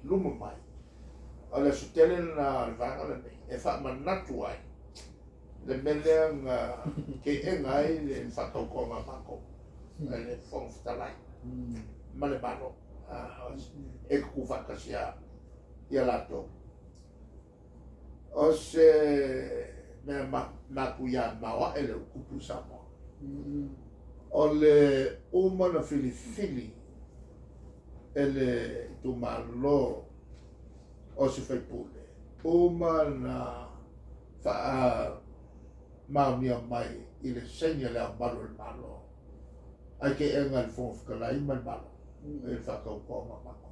luma mai. O le sutele na vanga le nei. E wha manatu ai. Le melea ngā ke e ngai le whakaukonga mako. Le whongwhitalai. Ma le mano. E kuku whakasia ia lato. O se mea maku ia mawa e le kupu Samoa. O le umana fili e le tumalo o se whaipule. Umana wha maunia mai i le senga le amaru le malo. Ai ke enga le whongwhikalai ma le malo. E le whakaukonga mako.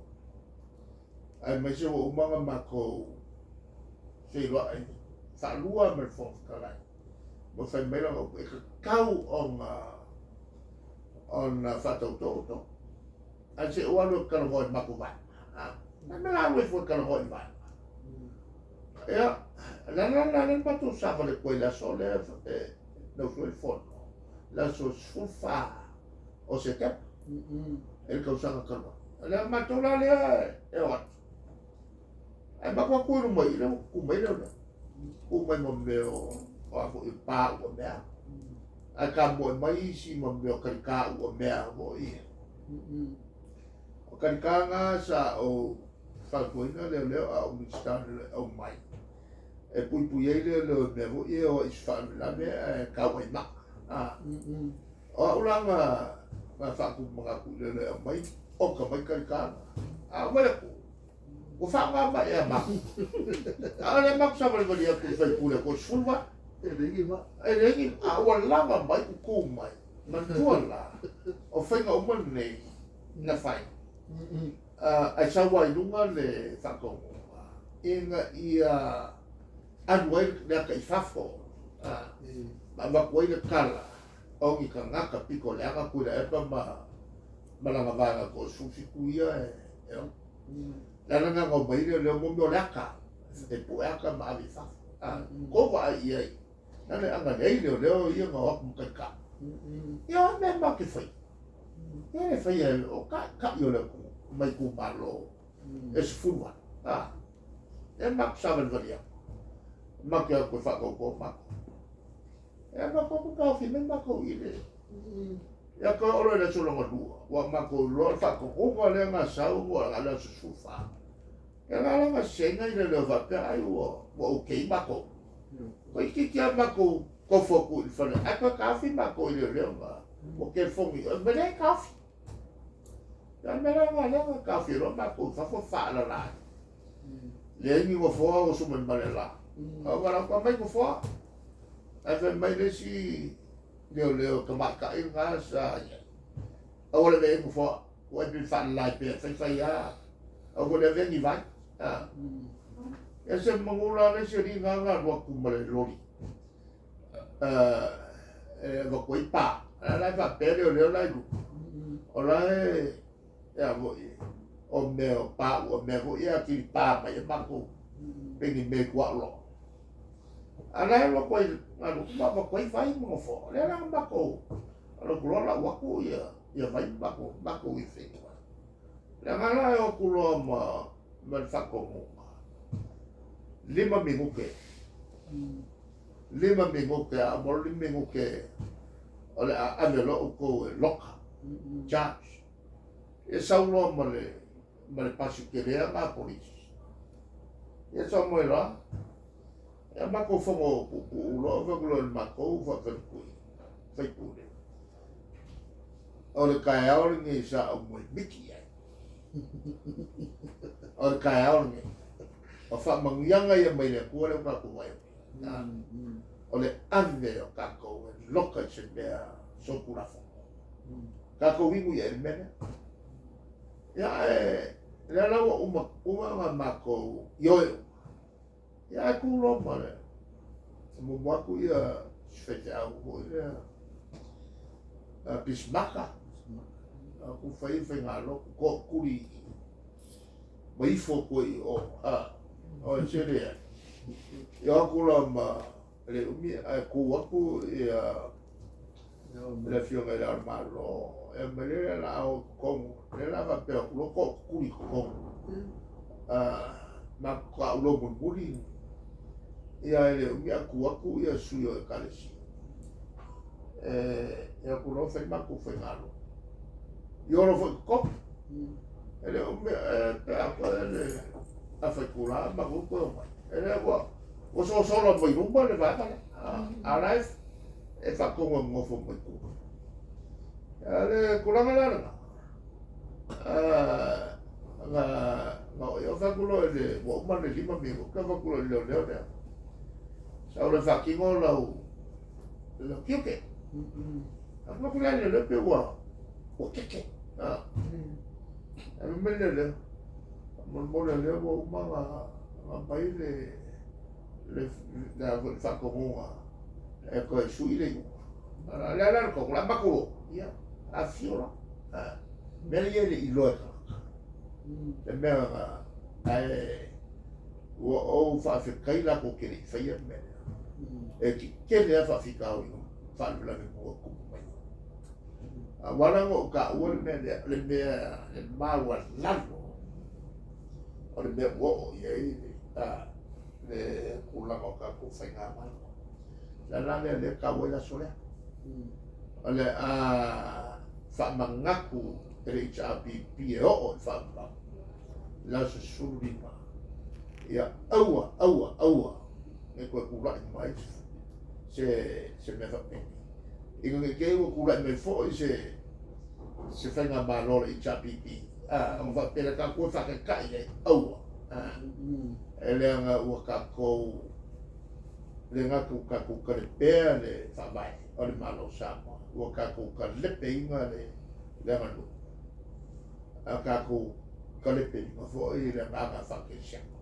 Ai mai se o umanga mako se loa e whalua me le whongwhikalai. Mo whai meira o e ka kau o na whatautoto. Ai se oalo karawoi mako vai. Na me la ue fo karawoi vai. Ia, lana patu sava le koe la so le no fo il fono. La so sfufa o se tepa. El kausanga karawoi. Le matula le e o atu. Ai mako kuru mai le kumai le ona. Kumai mo meo o ako i pā ua mea. Ai ka mo mai si mo meo karika ua mea mo i. O karika ngā sa o whakuina leo a o mistana le au mai. E pui ei leo mea mo i o iswhanu la mea e kawai ma. O uranga ngā whaku mga ku leo au mai. O ka mai karika ngā. A wale ku. Ko whanga mai e maku. A le maku sa wale wale aku whai pule ko sulwa. E rengi a ua langa mai ku kou mai. Mantua la. O whainga umana nei na whai. Ai sawa i lunga le whakongo. Inga ia anuai le aka i whafo. Ma wakuai le kala. O i ka ngaka piko le aka kui la epa malanga vanga ko susi kuia e o. Lana nga ngau maire leo mo le aka. E pu aka ma avi whafo. Kova ai iai. Nane anga nei leo ia ngā waku mkaika. Ia me ma ke whai. E whai e o ka i o le ku. Mai ku malo. E se funwa. E maku sawan varia. Maku ia koe whakauko maku. E maku ku kawhi me maku i le. Ia koe oro le solonga lua. Wa maku loa whakauko ngā lea ngā sau wa ala se sufa. E ngā ngā senga i le leo whapea ai ua ukei maku. Ko iki kia mako ko foku i whana. Aka kawhi mako i leo ngā. O ke fongi. Mene kawhi. Ia mera ngā lenga kawhi ro mako. Whafo whaala lai. Le ingi wa foa o suman male la. O wara kwa mai ko foa. Ai whai mai lesi leo ka maka i ngā sa. O wale me ko foa. O e bin whaala lai pia. Whai a. O wale vengi vai. E se mangula le se ri ngā rua kumare lori. E wako i pā. Lai whapere o leo lai rupu. O lai ea voi. O meo pā ua mea voi ea kiri pā mai e mako. Pengi me kua lo. A lai wako i ngā rupu ma wako i whai mga fo. Lea nga mako. Alo kulola wako ia vai mako. Mako i whenua. Lea nga lai o kuloa ma whakongo. 5 minggu ke. 5 minggu ke, amor 5 minggu ke. Oleh amelo uko loka. Charge. E saulo male pasu kerea ma polisi. E sa moira. E mako fongo ulo, vagulo mako vakalkui. Fai pule. Oleh kaya orang ni sa umoi miki ai. Oleh kaya orang ni. O wha mangianga ia mai le kua leo kako mai. O le ane o kako e loka i se mea sokura whongo. Kako wingu ia e mene. Ia e le lawa umanga mako ioe. Ia e kulo ma le. Mumuaku ia svete au ho ia. Pismaka. Ku whai ngā loko ko kuri. Maifo koe o o seria. Ia kula ma le umi a ku aku ia le fionga ia malo. E mele la o kong. Le la va pe lo ko kuri kong. ma ka ulo muli ia ele ia ku ia suyo e kalesi ia ku no fe ma ku fe ngalo yo lo fo ko ele pe apa ele a fe kula ma ku ko ele o so lo mo rumba le va a life e fa ko mo fo mo ku ele kula ngala nga yo fa kulo ele wo ma le lima mi ko fa kulo le sa o le fa ki ngo lo kioke fa kulo le pe wa o keke a me le mo le wo ma nga pai le da fa ko mo e ko su ile la ko la ba ko ya a fiola mele ele i loa le mea o whawhikai la ko kere whaia mele e ki kere a whawhikau ino whanulane mua kupu mai a warango o ka ua le mea le maua lalo o le mea ua o iei le kulanga o ka ko whainga malo la lane le ka ua la solea o le whamangaku ele HRPP e o e whaamau. La se surima. Ia aua. E koe kurai mai. Se me whapeni. Inga nge kei ua kurai mai fo se whainga malore HRPP. O whapena ka koe whakekai e aua. E leanga ua ka kou le ngatu ka kou karepea le whamai. O le malo Samoa. Ua ka kou ka lepe inga le nganu. A kako kalepe ma fo i le manga whake siako.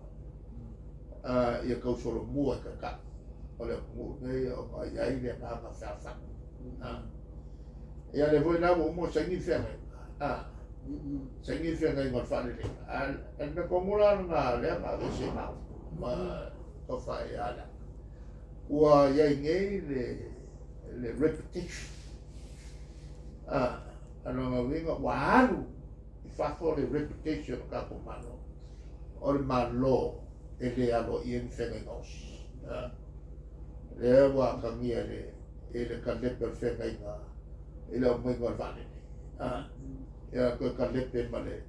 Ia kau solo mua ka. O le mua nei o mai ai le manga whawhaka. Ia le voi namo mo sangi whenga. Sangi whenga i ngal whane le. E me komula nga le ma o se mau. Ma o whae ala. Ua iai ngei le reputation. Ano nga winga waru. Whako le reputation o kako malo. O le malo e le alo i en whenga ngos. Le ewa ka ngia le e le ka lepe whenga inga e le o mwinga o vane ne. Ia koe ka lepe ma le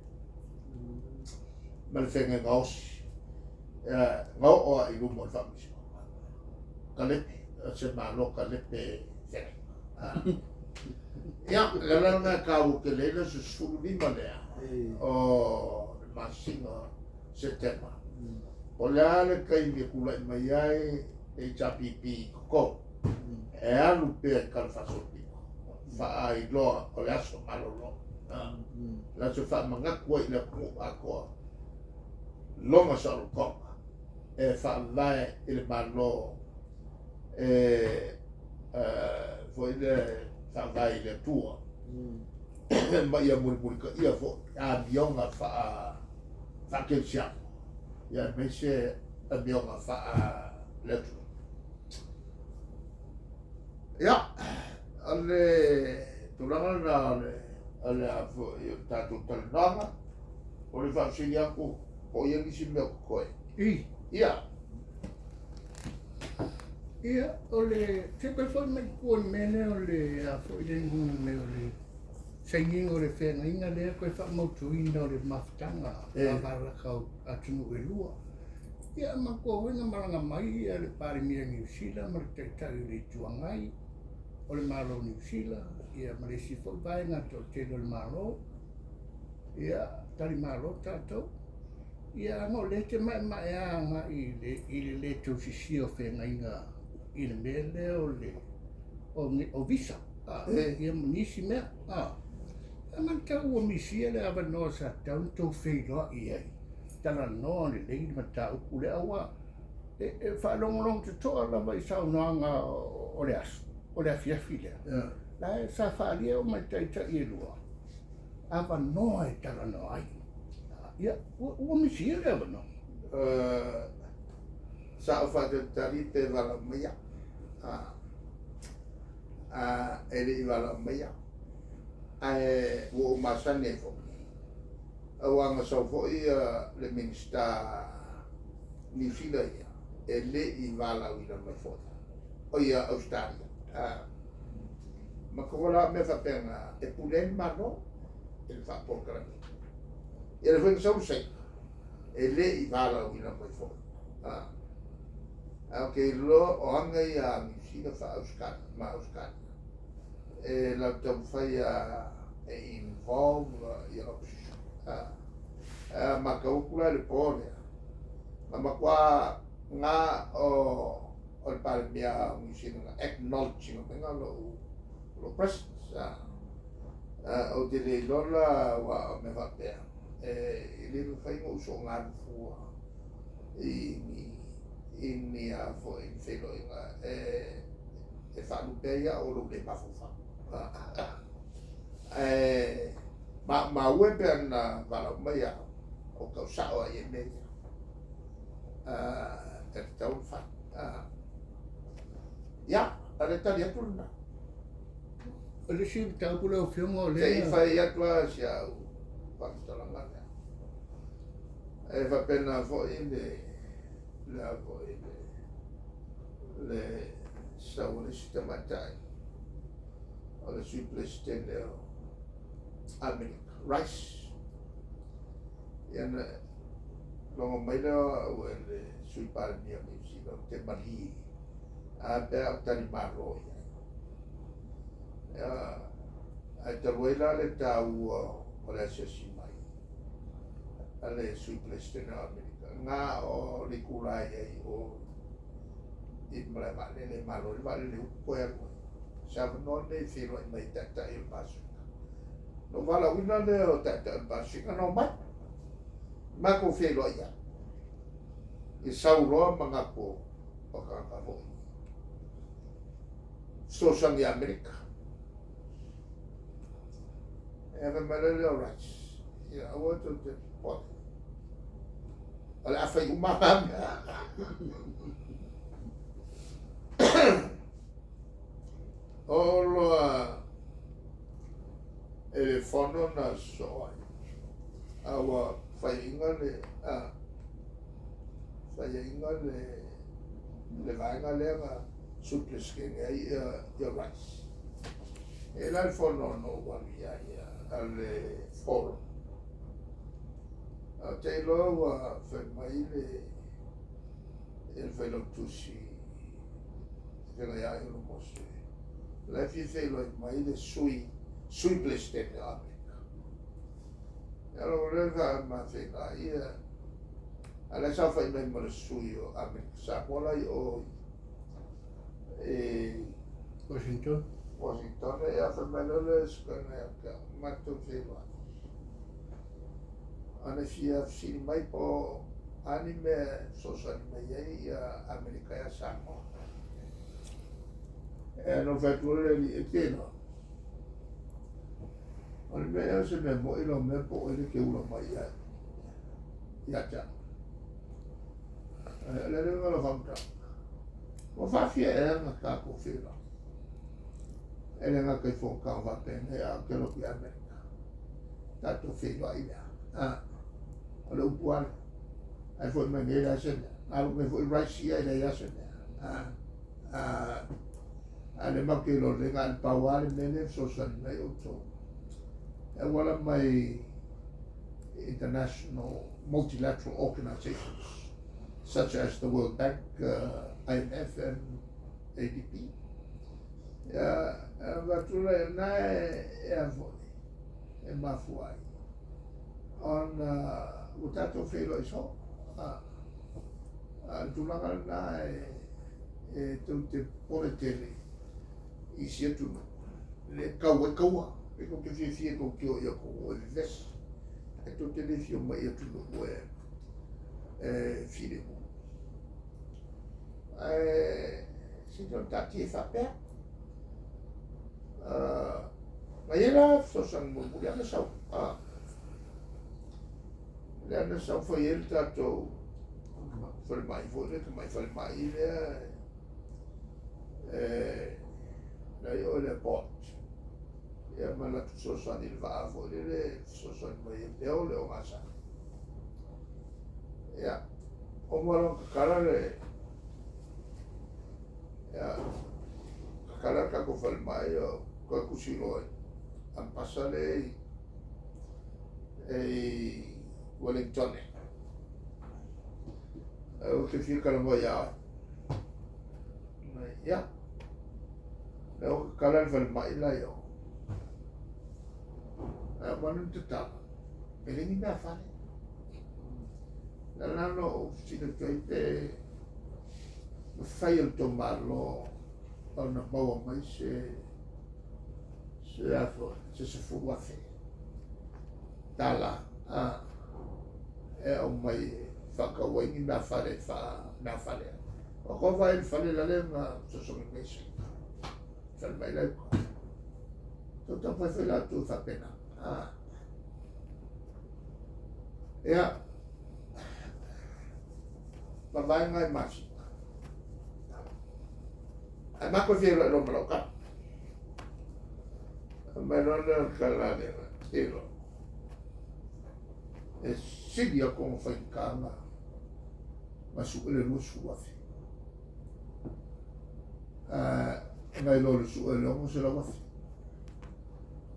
whenga ngos. Ngau oa i rumo o whamisi. Ka lepe, se malo ka lepe whenga. Ia, lalanga kau ke leila se suru lima lea. O masinga setema. O le ale kai me kulai mai ai HRPP ko. E alu pe kalfasopi. Fa ai loa o le aso malo lo. La se fa mangakua i le ku ako. Longa sa lo konga. E fa vai il malo foi le fa vai le tua. Ma ia muri ka ia fo a bionga fa ke sia ia me se a bionga fa letu ia ale tulanga na ale a fo ia tatu talanga o le fa sia ko o ia ni si me ko ia ole se pe fo me ko mene ole a fo ile ngu me ole Singing o le whenga inga lea koe whamautu ina o le mawhitanga a warakau atunu e lua. Ia ma kua wenga maranga mai ia le Pārimia New Zealand ma le taitari le tuangai o le Mālo New Zealand. Ia ma le sifo vai ngā tō tēlo le Mālo. Ia tari Mālo tātou. Ia ngā le te mai a ngā i le tau sisi o whenga inga i le mea lea o visa. Ia nisi mea. Man tau ua misia le awa noa sa tau tau whailoa i ai. Tana noa le leiri ma tau kule awa. E whaelongolong te toa lava i sau noanga o le asu. O le afiafi lea. La e sa whaalia o mai taita i e lua. Awa noa e tala noa ai. Ia, ua misia le awa noa. Sa o whate tari pe wala mea. E le i wala mea. Ai o masane fo Awanga sau fo'i le minista ni fila ia. E le I wala wina mai fo'i. O ia Australia. Ma ko wala me whapenga e pulen mano e le whapokara. Ia le whenga sau sei. E le I wala wina mai fo'i. Okay, lo o anga ia mi sina fa Australia, ma Australia. E la tau fai e involve ia opposition. Ma ka ukula le pole. Ma kwa nga o le pale mia mi sina acknowledging nga lo presence. O te le lola wa me va pe. E le fai mo so nga fu ini fo in felo e fa lupeia o lo le mafufa ma webe na vala mai o ka sao ai nei te tau fa ya ale ta dia tuna Ole si tau pula o fiamo le. te fa ya tua sia pa tolanga e va pena fo in la voi le saune sistema tai o le simple stelle America rice yana longo mai o le sui par mia mi si no te mali a pe a tani maro ya a te vuela le tau o le sesi mai ale simple stelle America nga o le kurai ai o I mala vale le malo le vale le puerto sa non le filo mai tata il passo no vala wina le o tata il passo no ma ko filo ya I saulo manga ko o ka vo so sang ya America eva mala le rights ya I want to what ala fai umama Olo e fono na soa awa whainga le vainga lea suplisking ai ia rice e la il fono no wali ai ale foro a te loa whaimai il whailo tusi Vela ia no mosse. La fi felo mai le sui bleste de America. Allora le ma fela ia alla sa fa mai mo sui o America. Sa pola o Washington e a fa mai le scona ma tu felo. Ana fia si mai po anime social media ia America ia sa non fa pure lì e pieno almeno se me vuoi lo me poi che uno mai ya già le devo lo fa ma fa fiera ma capo fila e le nga che fo ka va bene anche lo qui America tanto filo ai allora uguale e poi me ne la se allora me vuoi rice e la se ale makilo le ngal pawale nene social mai oto e wala mai international multilateral organizations such as the World Bank, IMF and ADB vatula na avoi e mafuai on utato felo iso tulanga na e tutte politele I sia tu le kaua e ko ke fie ko ke o ko o ves e tutte le fio mai tu no file si non tati fa per ma era so san mo ya na sa le sa foi il tato foi mai le o le bot ia malatu soasoani le va'a fo'i le soasoani mai e peo le o gasa ia o malo kakala le ia kakala kako fale mai o koe kusilo ai ampasa le Wellington o ke fika le mo ia ia le o kakala le fale mai la yo manu te tama e le ni mea fale la lano o sina toi te fai o to malo o na maua mai se afo se fuwa fe tala e o mai whakawai ni na fale na fale o ko vai fale la le ma so so me se fale mai la ko to pa fe la tu fa pena ia vai ngai mas ai ma ko fi lo bloca ma non calare tiro e sidia como foi cama mas o ele não sua fi ngai lo su ele não se lo fi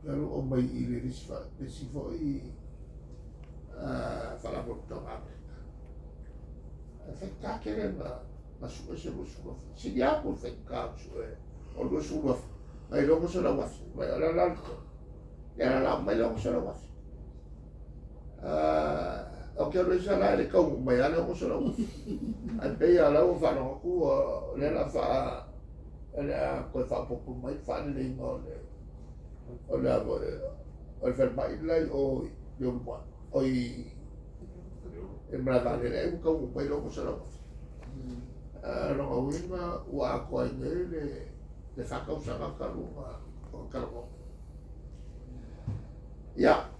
pero o mai ile risfa si foi fala por tomar fekka kere ma su se lo su si dia por fekka su o lo su mai lo se lo was mai ala l'altro era la mai lo se lo was o che lo sa le come mai ala lo se lo was ai pe ala o fa no ku le la fa la ko fa poco mai fa le ngole o la o fer mai lai o yo mo oi e brava le un como mai lo se lo was no wima wa ko le fa causa ka lu o ka lo ya